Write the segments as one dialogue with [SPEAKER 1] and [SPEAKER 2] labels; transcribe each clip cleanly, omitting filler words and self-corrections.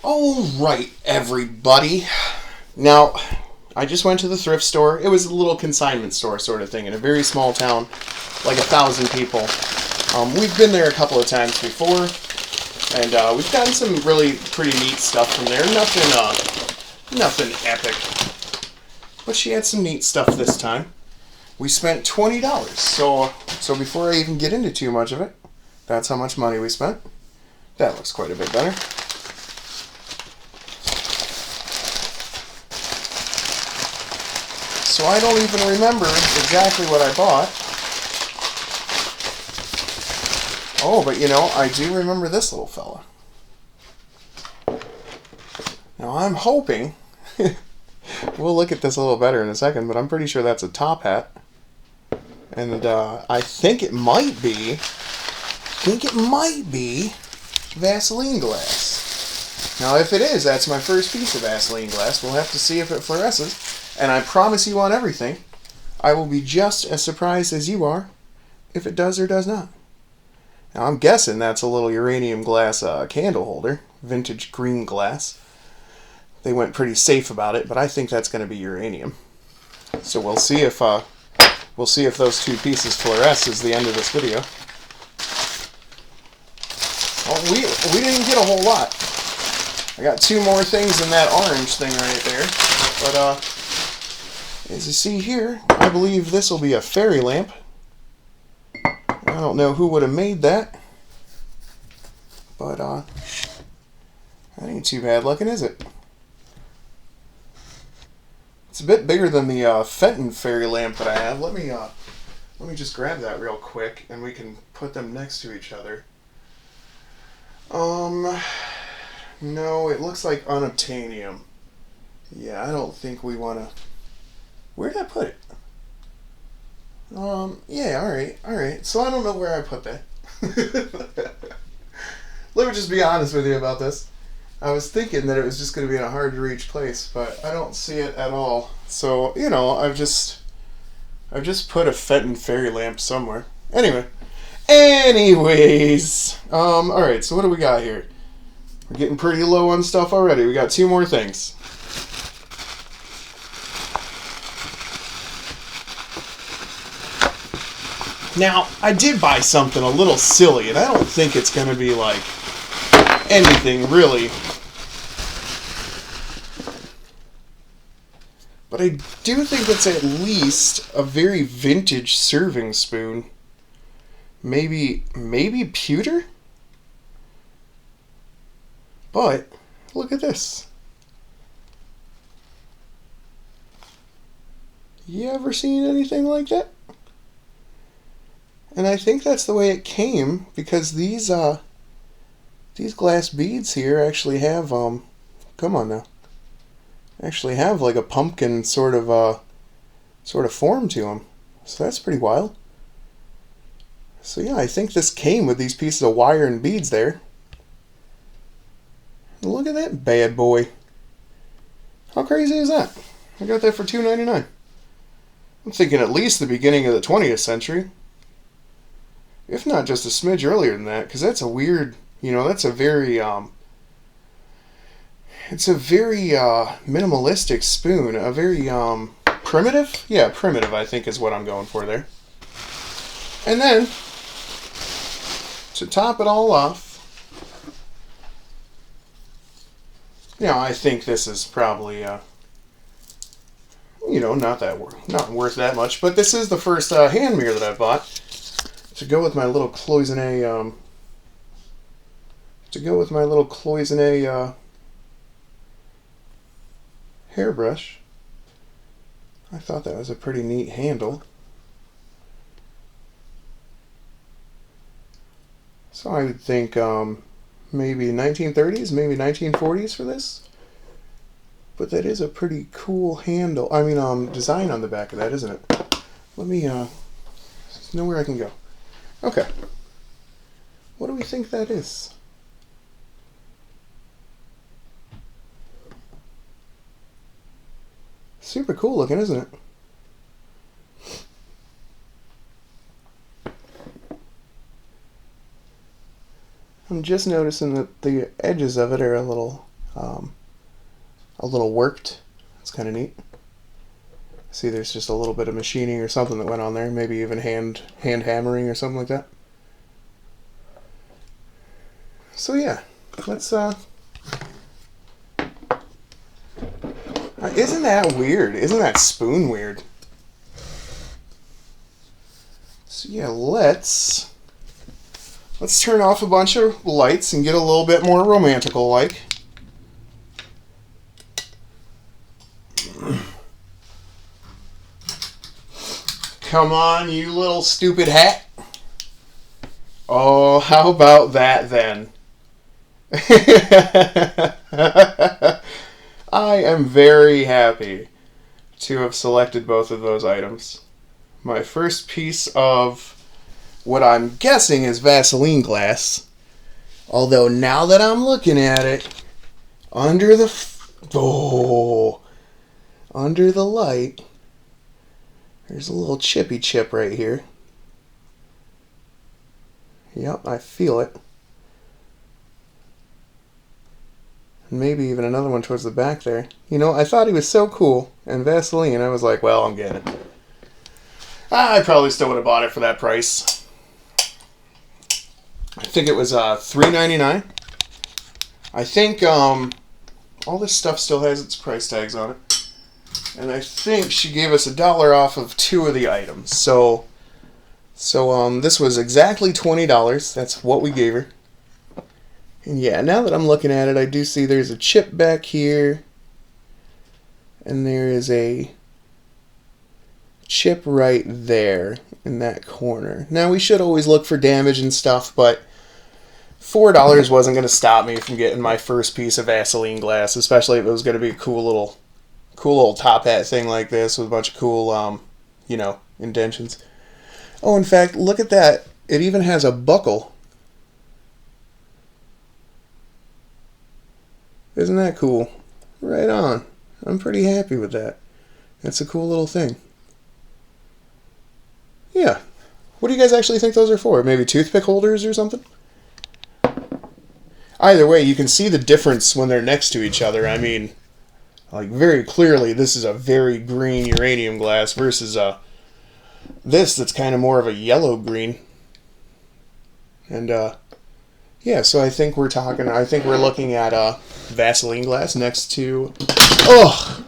[SPEAKER 1] Alright, everybody. Now, I just went to the thrift store. It was a little consignment store sort of thing in a very small town, like 1,000 people. We've been there a couple of times before, and we've gotten some really pretty neat stuff from there. Nothing epic. But she had some neat stuff this time. We spent $20. So before I even get into too much of it, that's how much money we spent. That looks quite a bit better. So I don't even remember exactly what I bought. Oh, but you know, I do remember this little fella. Now I'm hoping, we'll look at this a little better in a second, but I'm pretty sure that's a top hat. And I think it might be Vaseline Glass. Now if it is, that's my first piece of Vaseline Glass. We'll have to see if it fluoresces. And I promise you on everything, I will be just as surprised as you are if it does or does not. Now I'm guessing that's a little uranium glass candle holder, vintage green glass. They went pretty safe about it, but I think that's going to be uranium. So we'll see if those two pieces fluoresce as the end of this video. Oh, we didn't get a whole lot. I got two more things in that orange thing right there, but as you see here, I believe this will be a fairy lamp. I don't know who would have made that, but that ain't too bad looking, is it? It's a bit bigger than the Fenton fairy lamp that I have. Let me just grab that real quick, and we can put them next to each other. No, it looks like unobtainium. Yeah, I don't think we want to. Where did I put it? Yeah, alright. So I don't know where I put that. Let me just be honest with you about this. I was thinking that it was just going to be in a hard to reach place, but I don't see it at all. So, you know, I've just put a Fenton fairy lamp somewhere. Anyways, alright, so what do we got here? We're getting pretty low on stuff already. We got two more things. Now, I did buy something a little silly, and I don't think it's going to be like anything really. But I do think it's at least a very vintage serving spoon. Maybe pewter? But, look at this. You ever seen anything like that? And I think that's the way it came, because these glass beads here actually have come on now. Actually have like a pumpkin sort of form to them. So that's pretty wild. So yeah, I think this came with these pieces of wire and beads there. Look at that bad boy. How crazy is that? I got that for $2.99. I'm thinking at least the beginning of the 20th century. If not just a smidge earlier than that, because that's a weird, you know, that's a very, it's a very minimalistic spoon, a very primitive? Yeah, primitive I think is what I'm going for there. And then, to top it all off, you know, I think this is probably, you know, not worth that much, but this is the first hand mirror that I've bought. To go with my little cloisonne, hairbrush, I thought that was a pretty neat handle. So I would think maybe 1930s, maybe 1940s for this. But that is a pretty cool handle. I mean, design on the back of that, isn't it? Let me, there's nowhere I can go. Okay. What do we think that is? Super cool looking, isn't it? I'm just noticing that the edges of it are a little a little worked. It's kind of neat. See, there's just a little bit of machining or something that went on there. Maybe even hand hammering or something like that. So yeah, let's isn't that weird? Isn't that spoon weird? So yeah, let's turn off a bunch of lights and get a little bit more romantical like. Come on, you little stupid hat. Oh, how about that then? I am very happy to have selected both of those items. My first piece of what I'm guessing is Vaseline glass. Although now that I'm looking at it, under the light, there's a little chippy chip right here. Yep, I feel it. And maybe even another one towards the back there. You know, I thought he was so cool. And Vaseline, I was like, well, I'm getting it. I probably still would have bought it for that price. I think it was $3.99. I think all this stuff still has its price tags on it. And I think she gave us $1 off of 2 of the items. So this was exactly $20. That's what we gave her. And yeah, now that I'm looking at it, I do see there's a chip back here. And there is a chip right there in that corner. Now, we should always look for damage and stuff, but $4 wasn't going to stop me from getting my first piece of Vaseline glass, especially if it was going to be a cool little top hat thing like this with a bunch of cool, indentions. Oh, in fact, look at that. It even has a buckle. Isn't that cool? Right on. I'm pretty happy with that. That's a cool little thing. Yeah. What do you guys actually think those are for? Maybe toothpick holders or something? Either way, you can see the difference when they're next to each other. I mean, like, very clearly, this is a very green uranium glass versus this that's kind of more of a yellow-green. And, yeah, so I think we're looking at Vaseline glass next to... Oh!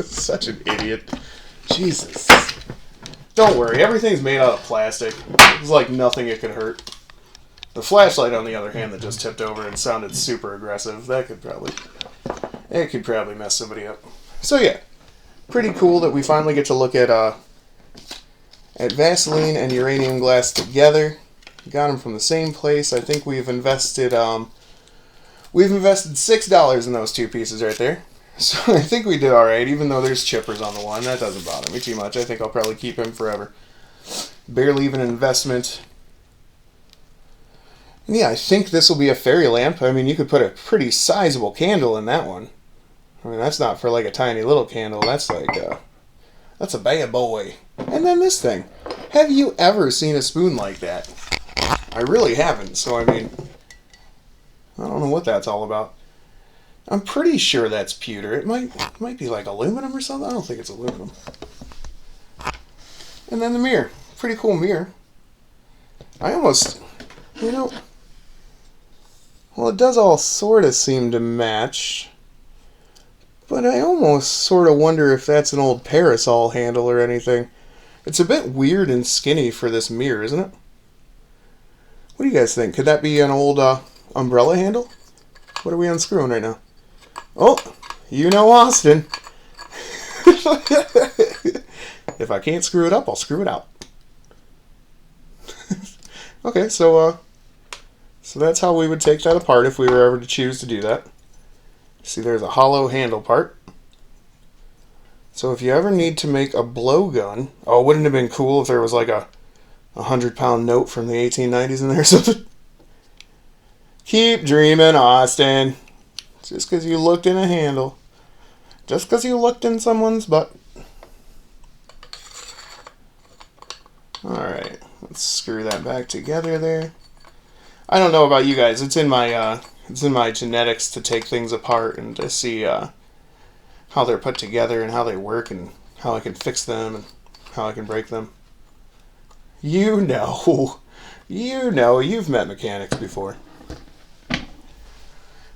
[SPEAKER 1] Such an idiot. Jesus. Don't worry, everything's made out of plastic. It's like nothing it could hurt. The flashlight, on the other hand, that just tipped over and sounded super aggressive, it could probably mess somebody up. So yeah, pretty cool that we finally get to look at Vaseline and uranium glass together. Got them from the same place. I think we've invested $6 in those 2 pieces right there. So I think we did all right, even though there's chippers on the one. That doesn't bother me too much. I think I'll probably keep him forever. Barely even an investment. And yeah, I think this will be a fairy lamp. I mean, you could put a pretty sizable candle in that one. I mean, that's not for like a tiny little candle. That's like that's a bad boy. And then this thing. Have you ever seen a spoon like that? I really haven't. So I mean, I don't know what that's all about. I'm pretty sure that's pewter. It might be like aluminum or something. I don't think it's aluminum. And then the mirror. Pretty cool mirror. I almost, well, it does all sort of seem to match. But I almost sort of wonder if that's an old parasol handle or anything. It's a bit weird and skinny for this mirror, isn't it? What do you guys think? Could that be an old umbrella handle? What are we unscrewing right now? Oh, Austin. If I can't screw it up, I'll screw it out. Okay, so that's how we would take that apart if we were ever to choose to do that. See, there's a hollow handle part. So if you ever need to make a blowgun... Oh, wouldn't it have been cool if there was like a 100-pound note from the 1890s in there or something? Keep dreaming, Austin. Just because you looked in a handle. Just because you looked in someone's butt. Alright, let's screw that back together there. I don't know about you guys. It's in my It's in my genetics to take things apart and to see how they're put together and how they work and how I can fix them and how I can break them. You know, you've met mechanics before.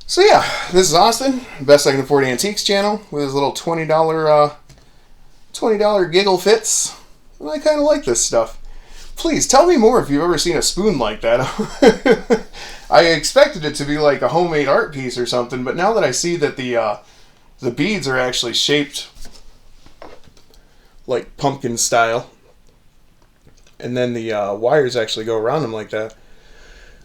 [SPEAKER 1] So yeah, this is Austin, Best I Can Afford Antiques channel, with his little $20 giggle fits. And I kind of like this stuff. Please tell me more if you've ever seen a spoon like that. I expected it to be like a homemade art piece or something, but now that I see that the beads are actually shaped like pumpkin style, and then the wires actually go around them like that,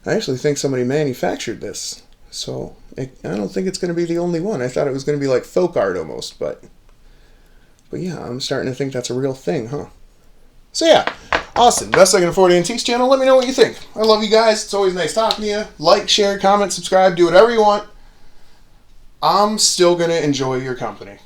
[SPEAKER 1] I actually think somebody manufactured this. So I don't think it's going to be the only one. I thought it was going to be like folk art almost, but yeah, I'm starting to think that's a real thing, huh? So yeah, Austin, Best I Can Afford Antiques channel. Let me know what you think. I love you guys. It's always nice talking to you. Like, share, comment, subscribe, do whatever you want. I'm still going to enjoy your company.